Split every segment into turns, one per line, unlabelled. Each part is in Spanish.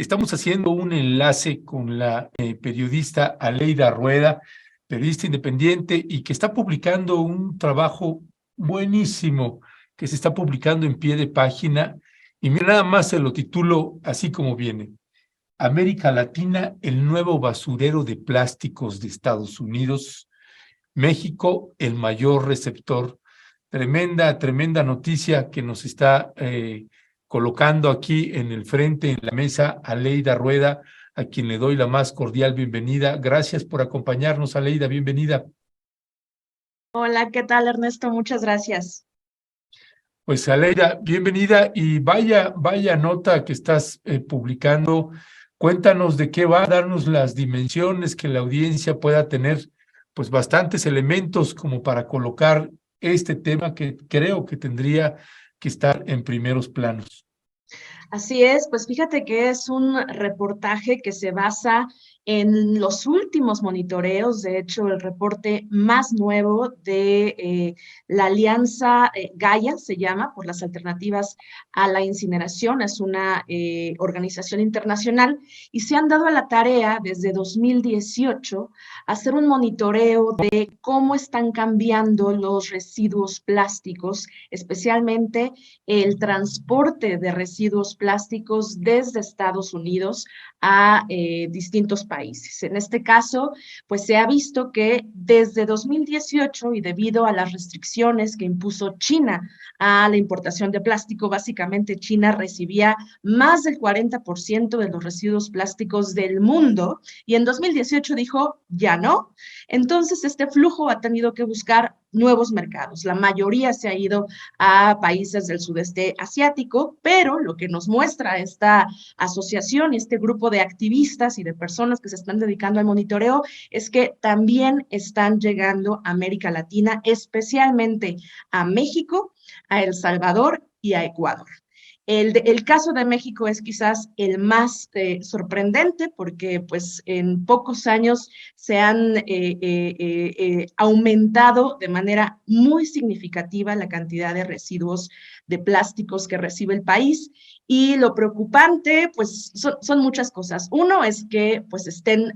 Estamos haciendo un enlace con la periodista Aleida Rueda, periodista independiente y que está publicando un trabajo buenísimo que se está publicando en pie de página. Y mira, nada más se lo titulo así como viene: América Latina, el nuevo basurero de plásticos de Estados Unidos. México, el mayor receptor. Tremenda noticia que nos está colocando aquí en el frente, en la mesa, Aleida Rueda, a quien le doy la más cordial bienvenida. Gracias por acompañarnos, Aleida, bienvenida.
Hola, ¿qué tal, Ernesto? Muchas gracias.
Pues Aleida, bienvenida y vaya nota que estás publicando. Cuéntanos de qué va, darnos las dimensiones que la audiencia pueda tener, pues bastantes elementos como para colocar este tema que creo que tendría que estar en primeros planos.
Así es, pues fíjate que es un reportaje que se basa en los últimos monitoreos, de hecho el reporte más nuevo de la Alianza Gaia, se llama, por las alternativas a la incineración, es una organización internacional y se han dado a la tarea desde 2018 hacer un monitoreo de cómo están cambiando los residuos plásticos, especialmente el transporte de residuos plásticos desde Estados Unidos a distintos países. En este caso, pues se ha visto que desde 2018 y debido a las restricciones que impuso China a la importación de plástico, básicamente China recibía más del 40% de los residuos plásticos del mundo y en 2018 dijo, ya no. Entonces, este flujo ha tenido que buscar nuevos mercados. La mayoría se ha ido a países del sudeste asiático, pero lo que nos muestra esta asociación y este grupo de activistas y de personas que se están dedicando al monitoreo es que también están llegando a América Latina, especialmente a México, a El Salvador y a Ecuador. El caso de México es quizás el más sorprendente porque pues en pocos años se han aumentado de manera muy significativa la cantidad de residuos de plásticos que recibe el país y lo preocupante pues son muchas cosas. Uno es que pues estén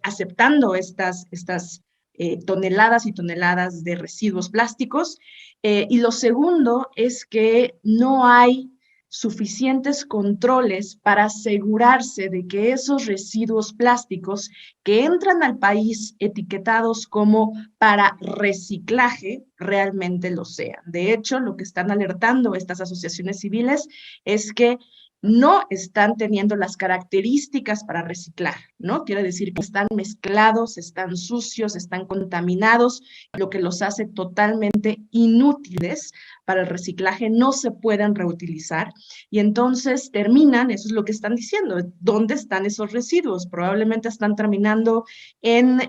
aceptando estas toneladas y toneladas de residuos plásticos. Y lo segundo es que no hay suficientes controles para asegurarse de que esos residuos plásticos que entran al país etiquetados como para reciclaje realmente lo sean. De hecho, lo que están alertando estas asociaciones civiles es que no están teniendo las características para reciclar, ¿no? Quiere decir que están mezclados, están sucios, están contaminados, lo que los hace totalmente inútiles para el reciclaje, no se pueden reutilizar y entonces terminan, eso es lo que están diciendo, ¿dónde están esos residuos? Probablemente están terminando en,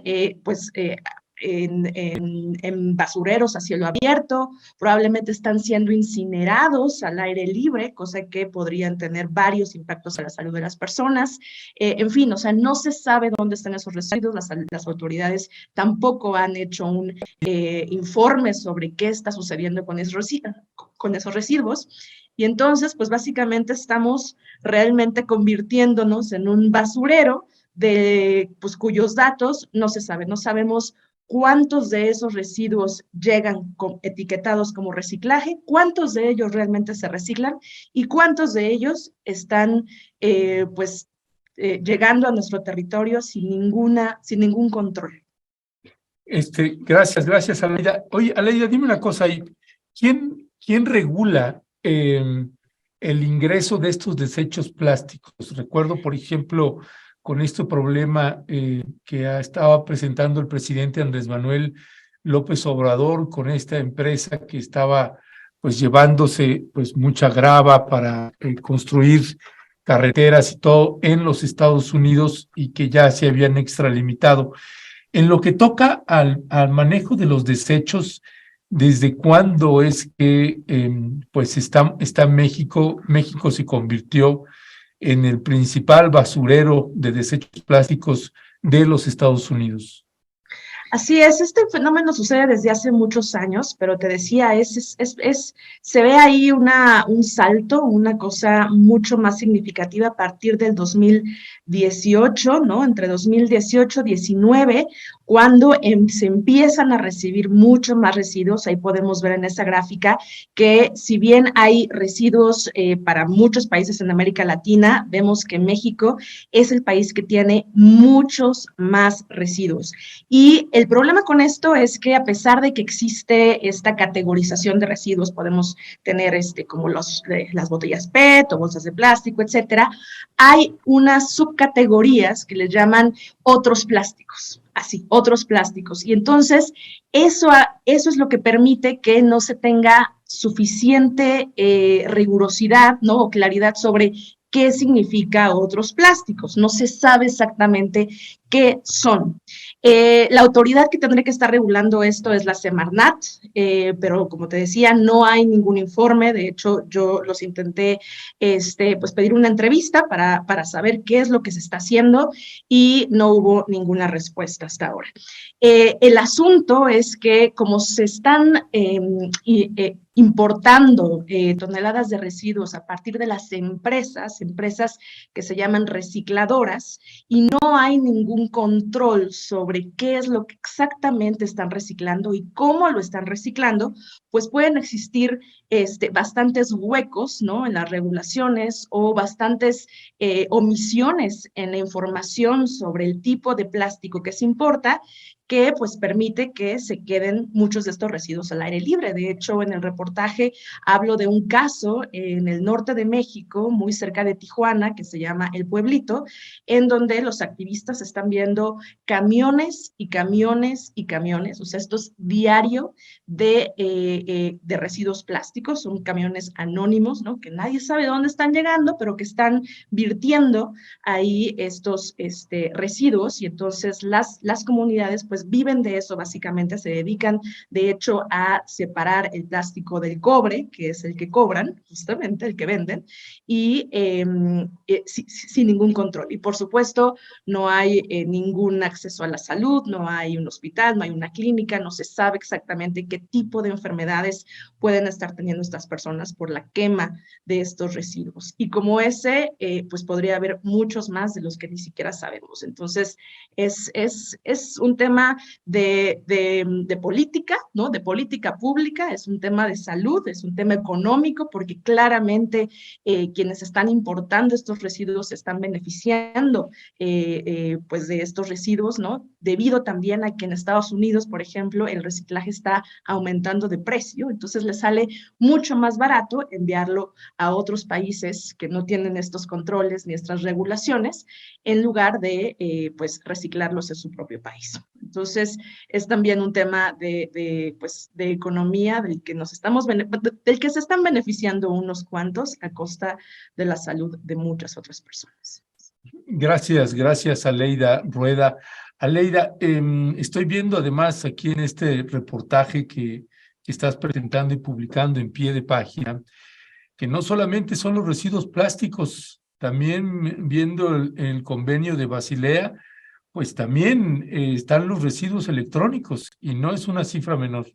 en basureros a cielo abierto, probablemente están siendo incinerados al aire libre, cosa que podrían tener varios impactos a la salud de las personas. En fin, o sea, no se sabe dónde están esos residuos, las autoridades tampoco han hecho un informe sobre qué está sucediendo con esos residuos. Y entonces, pues básicamente estamos realmente convirtiéndonos en un basurero de, pues, cuyos datos no se saben, no sabemos cuántos de esos residuos llegan etiquetados como reciclaje, cuántos de ellos realmente se reciclan y cuántos de ellos están llegando a nuestro territorio sin ningún control.
Gracias, Aleida. Oye, Aleida, dime una cosa ahí. ¿Quién regula el ingreso de estos desechos plásticos? Recuerdo, por ejemplo, con este problema que estaba presentando el presidente Andrés Manuel López Obrador con esta empresa que estaba pues llevándose pues mucha grava para construir carreteras y todo en los Estados Unidos y que ya se habían extralimitado. En lo que toca al manejo de los desechos, ¿desde cuándo es que pues está México? México se convirtió en el principal basurero de desechos plásticos de los Estados Unidos.
Así es, este fenómeno sucede desde hace muchos años, pero te decía, se ve ahí un salto, una cosa mucho más significativa a partir del 2018, ¿no? Entre 2018 y 19, cuando se empiezan a recibir mucho más residuos. Ahí podemos ver en esa gráfica que si bien hay residuos para muchos países en América Latina, vemos que México es el país que tiene muchos más residuos. Y el problema con esto es que a pesar de que existe esta categorización de residuos, podemos tener como las botellas PET o bolsas de plástico, etcétera, hay unas subcategorías que les llaman otros plásticos, así, otros plásticos. Y entonces eso es lo que permite que no se tenga suficiente rigurosidad, ¿no? O claridad sobre qué significa otros plásticos. No se sabe exactamente qué son. La autoridad que tendría que estar regulando esto es la Semarnat, pero como te decía, no hay ningún informe. De hecho, yo los intenté pues pedir una entrevista para saber qué es lo que se está haciendo y no hubo ninguna respuesta hasta ahora. El asunto es que como se están importando toneladas de residuos a partir de las empresas que se llaman recicladoras, y no hay ningún control sobre qué es lo que exactamente están reciclando y cómo lo están reciclando, pues pueden existir bastantes huecos, ¿no? En las regulaciones o bastantes omisiones en la información sobre el tipo de plástico que se importa, que pues permite que se queden muchos de estos residuos al aire libre. De hecho, en el reportaje hablo de un caso en el norte de México, muy cerca de Tijuana, que se llama El Pueblito, en donde los activistas están viendo camiones y camiones y camiones, o sea, esto es diario de residuos plásticos, son camiones anónimos, ¿no? Que nadie sabe de dónde están llegando, pero que están virtiendo ahí estos residuos, y entonces las comunidades pues viven de eso, básicamente se dedican de hecho a separar el plástico del cobre, que es el que cobran, justamente el que venden, y sin ningún control. Y por supuesto no hay ningún acceso a la salud, no hay un hospital, no hay una clínica, no se sabe exactamente qué tipo de enfermedades pueden estar teniendo estas personas por la quema de estos residuos. Y como ese, pues podría haber muchos más de los que ni siquiera sabemos. Entonces, es un tema de política, ¿no? De política pública, es un tema de salud, es un tema económico, porque claramente quienes están importando estos residuos se están beneficiando pues de estos residuos, ¿no? Debido también a que en Estados Unidos, por ejemplo, el reciclaje está aumentando de precio, entonces les sale mucho más barato enviarlo a otros países que no tienen estos controles ni estas regulaciones, en lugar de pues reciclarlos en su propio país. Entonces, es también un tema pues, de economía del que del que se están beneficiando unos cuantos a costa de la salud de muchas otras personas.
Gracias, Aleida Rueda. Aleida, estoy viendo además aquí en este reportaje que estás presentando y publicando en pie de página, que no solamente son los residuos plásticos, también viendo el convenio de Basilea, pues también están los residuos electrónicos y no es una cifra menor.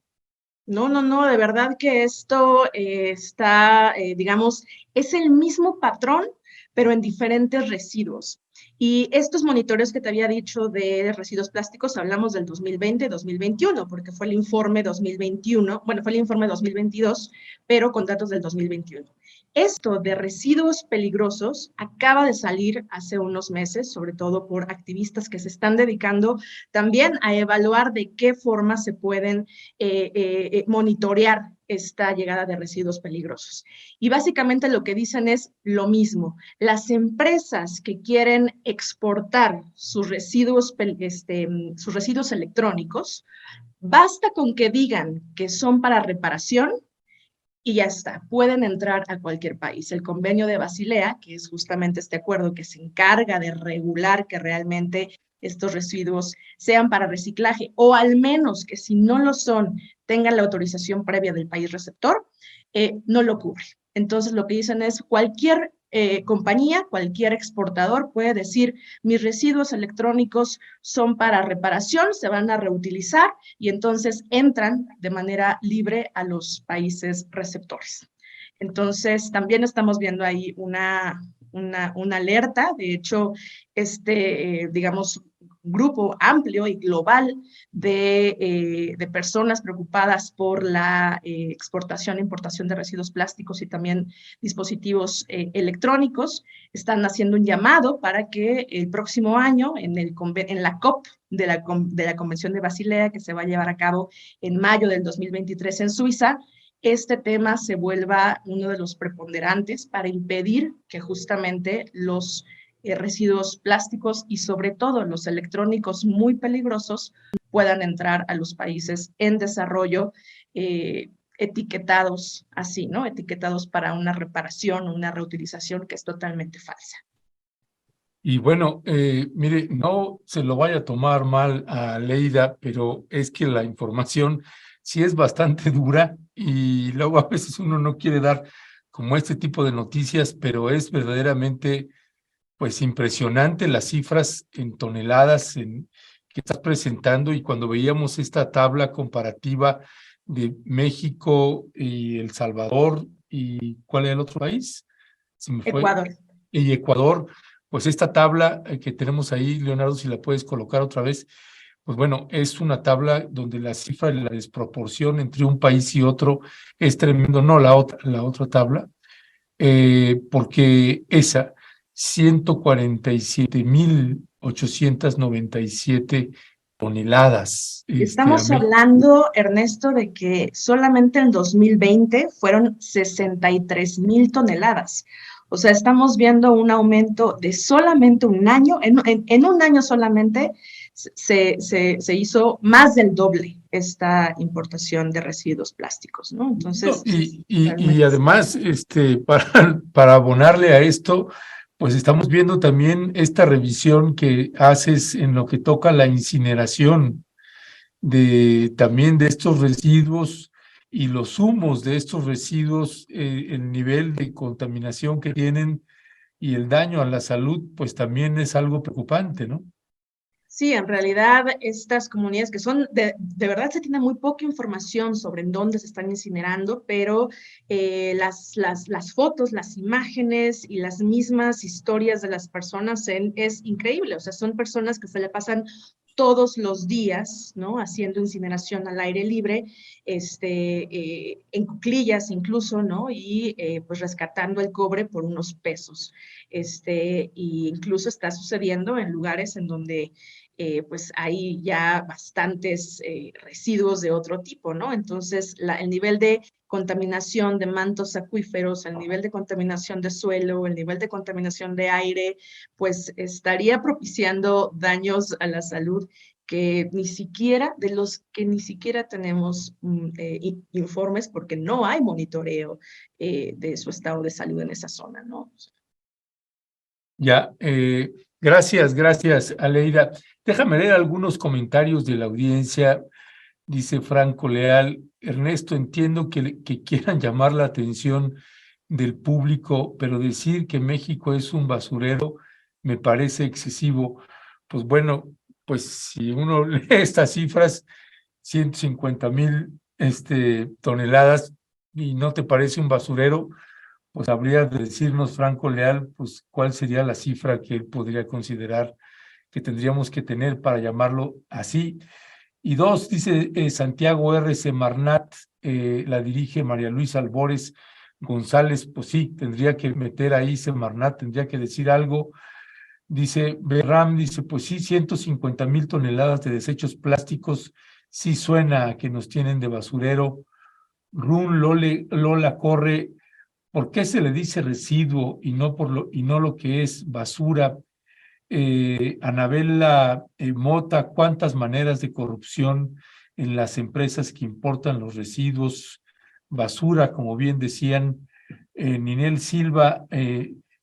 No, no, no, de verdad que esto está, digamos, es el mismo patrón, pero en diferentes residuos. Y estos monitoreos que te había dicho de residuos plásticos, hablamos del 2020, 2021, porque fue el informe 2021, bueno, fue el informe 2022, pero con datos del 2021. Esto de residuos peligrosos acaba de salir hace unos meses, sobre todo por activistas que se están dedicando también a evaluar de qué forma se pueden monitorear esta llegada de residuos peligrosos. Y básicamente lo que dicen es lo mismo. Las empresas que quieren exportar sus residuos electrónicos, basta con que digan que son para reparación y ya está, pueden entrar a cualquier país. El convenio de Basilea, que es justamente este acuerdo que se encarga de regular que realmente estos residuos sean para reciclaje, o al menos que si no lo son, tengan la autorización previa del país receptor, no lo cubre. Entonces, lo que dicen es cualquier compañía, cualquier exportador puede decir, mis residuos electrónicos son para reparación, se van a reutilizar y entonces entran de manera libre a los países receptores. Entonces, también estamos viendo ahí una alerta. De hecho, digamos, grupo amplio y global de personas preocupadas por la exportación e importación de residuos plásticos y también dispositivos electrónicos, están haciendo un llamado para que el próximo año, en la COP de la Convención de Basilea, que se va a llevar a cabo en mayo del 2023 en Suiza, este tema se vuelva uno de los preponderantes para impedir que justamente los residuos plásticos y sobre todo los electrónicos muy peligrosos puedan entrar a los países en desarrollo etiquetados así, ¿no? Etiquetados para una reparación o una reutilización que es totalmente falsa.
Y bueno, mire, no se lo vaya a tomar mal a Leida, pero es que la información sí es bastante dura y luego a veces uno no quiere dar como este tipo de noticias, pero es verdaderamente pues impresionante las cifras en toneladas que estás presentando, y cuando veíamos esta tabla comparativa de México y El Salvador y ¿cuál era el otro país? Se me fue.
Ecuador.
Y Ecuador, pues esta tabla que tenemos ahí, Leonardo, si la puedes colocar otra vez, pues bueno, es una tabla donde la cifra de la desproporción entre un país y otro es tremendo. No, la otra tabla, porque esa 147,897 toneladas.
Estamos hablando, Ernesto, de que solamente en 2020 fueron 63,000 toneladas. O sea, estamos viendo un aumento de solamente un año, en un año solamente se hizo más del doble esta importación de residuos plásticos, ¿no? Entonces,
No, y además, para abonarle a esto, pues estamos viendo también esta revisión que haces en lo que toca la incineración también de estos residuos y los humos de estos residuos, el nivel de contaminación que tienen y el daño a la salud, pues también es algo preocupante, ¿no?
sí, en realidad estas comunidades que son, de verdad se tiene muy poca información sobre en dónde se están incinerando, pero las fotos, las imágenes y las mismas historias de las personas es increíble. O sea, son personas que se le pasan todos los días, ¿no? Haciendo incineración al aire libre, en cuclillas incluso, ¿no? Y pues rescatando el cobre por unos pesos. Y incluso está sucediendo en lugares en donde pues hay ya bastantes residuos de otro tipo, ¿no? Entonces, el nivel de contaminación de mantos acuíferos, el nivel de contaminación de suelo, el nivel de contaminación de aire, pues estaría propiciando daños a la salud de los que ni siquiera tenemos informes porque no hay monitoreo de su estado de salud en esa zona, ¿no?
Ya, gracias, Aleida. Déjame leer algunos comentarios de la audiencia. Dice Franco Leal: Ernesto, entiendo que quieran llamar la atención del público, pero decir que México es un basurero me parece excesivo. Pues bueno, pues si uno lee estas cifras, 150,000 toneladas, y no te parece un basurero, pues habría de decirnos Franco Leal, pues cuál sería la cifra que él podría considerar que tendríamos que tener para llamarlo así. Y dos, dice Santiago R. Semarnat, la dirige María Luisa Albores González, pues sí, tendría que meter ahí Semarnat, tendría que decir algo. Dice Berram, dice, pues sí, 150,000 toneladas de desechos plásticos, sí suena a que nos tienen de basurero. Lola Corre: ¿por qué se le dice residuo y no lo que es basura? Anabela Mota: ¿cuántas maneras de corrupción en las empresas que importan los residuos basura, como bien decían? Ninel Silva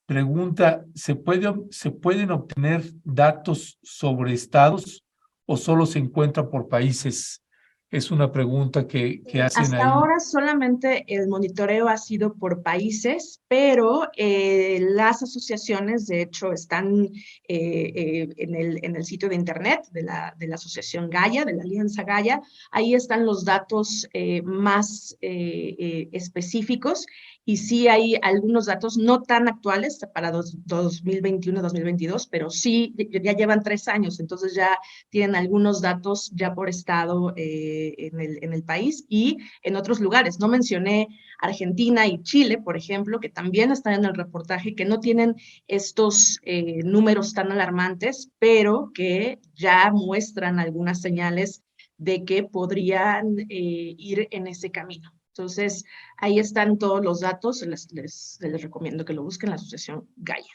pregunta: ¿se pueden obtener datos sobre estados o solo se encuentra por países? Es una pregunta que hacen
Hasta
ahí.
ahora solamente el monitoreo ha sido por países, pero las asociaciones, de hecho, están en el sitio de internet de la Asociación Gaia, de la Alianza Gaia. Ahí están los datos más específicos y sí hay algunos datos no tan actuales para 2021-2022, pero sí ya llevan 3 años, entonces ya tienen algunos datos ya por estado en el país y en otros lugares. No mencioné Argentina y Chile, por ejemplo, que también están en el reportaje, que no tienen estos números tan alarmantes, pero que ya muestran algunas señales de que podrían ir en ese camino. Entonces, ahí están todos los datos, les recomiendo que lo busquen en la Asociación Gaia.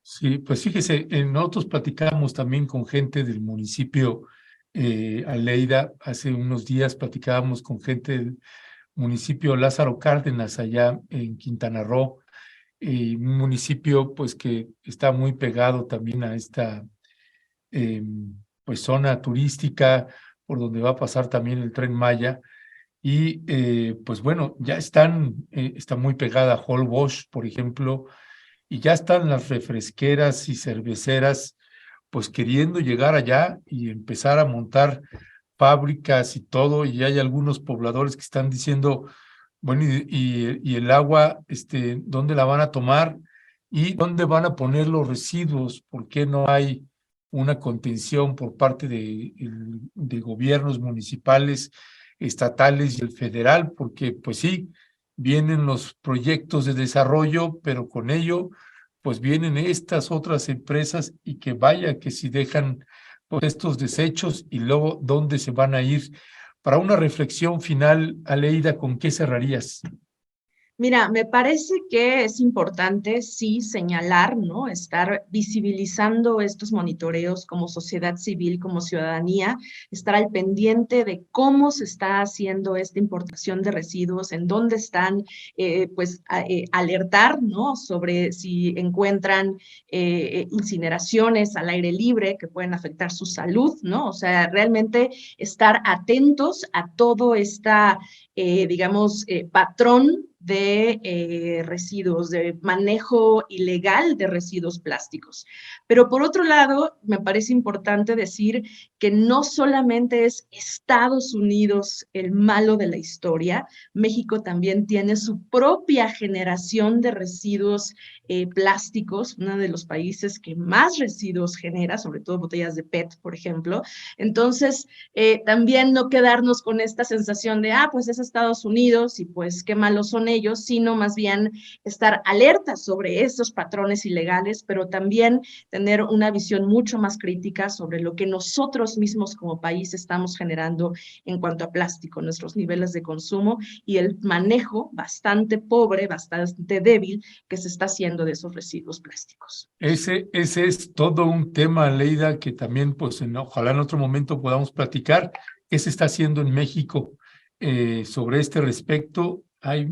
Sí, pues fíjese, nosotros platicábamos también con gente del municipio Aleida. Hace unos días platicábamos con gente del municipio Lázaro Cárdenas, allá en Quintana Roo, un municipio pues que está muy pegado también a esta pues zona turística por donde va a pasar también el Tren Maya. Y pues bueno, ya está muy pegada a Holbox, por ejemplo, y ya están las refresqueras y cerveceras pues queriendo llegar allá y empezar a montar fábricas y todo, y hay algunos pobladores que están diciendo, bueno, y el agua, ¿dónde la van a tomar? ¿Y dónde van a poner los residuos? ¿Por qué no hay una contención por parte de gobiernos municipales, estatales y el federal? Porque, pues sí, vienen los proyectos de desarrollo, pero con ello, pues vienen estas otras empresas y que vaya que si dejan pues, estos desechos y luego, ¿dónde se van a ir? Para una reflexión final, Aleida, ¿con qué cerrarías?
Mira, me parece que es importante sí señalar, ¿no? Estar visibilizando estos monitoreos como sociedad civil, como ciudadanía, estar al pendiente de cómo se está haciendo esta importación de residuos, en dónde están, alertar, ¿no? Sobre si encuentran incineraciones al aire libre que pueden afectar su salud, ¿no? O sea, realmente estar atentos a todo esta digamos, patrón de residuos, de manejo ilegal de residuos plásticos. Pero por otro lado, me parece importante decir que no solamente es Estados Unidos el malo de la historia, México también tiene su propia generación de residuos plásticos, uno de los países que más residuos genera, sobre todo botellas de PET, por ejemplo. Entonces, también no quedarnos con esta sensación de, pues es Estados Unidos y pues qué malos son ellos, sino más bien estar alertas sobre estos patrones ilegales, pero también tener una visión mucho más crítica sobre lo que nosotros mismos como país estamos generando en cuanto a plástico, nuestros niveles de consumo y el manejo bastante pobre, bastante débil que se está haciendo de esos residuos plásticos.
Ese es todo un tema, Leida, que también, pues, ojalá en otro momento podamos platicar. ¿Qué se está haciendo en México sobre este respecto? Hay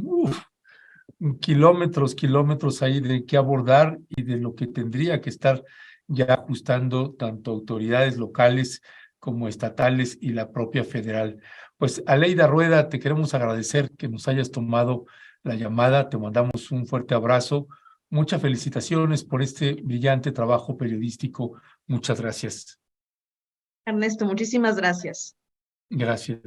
kilómetros ahí de qué abordar y de lo que tendría que estar ya ajustando tanto autoridades locales como estatales y la propia federal. Pues, Aleida Rueda, te queremos agradecer que nos hayas tomado la llamada. Te mandamos un fuerte abrazo. Muchas felicitaciones por este brillante trabajo periodístico. Muchas gracias.
Ernesto, muchísimas gracias.
Gracias.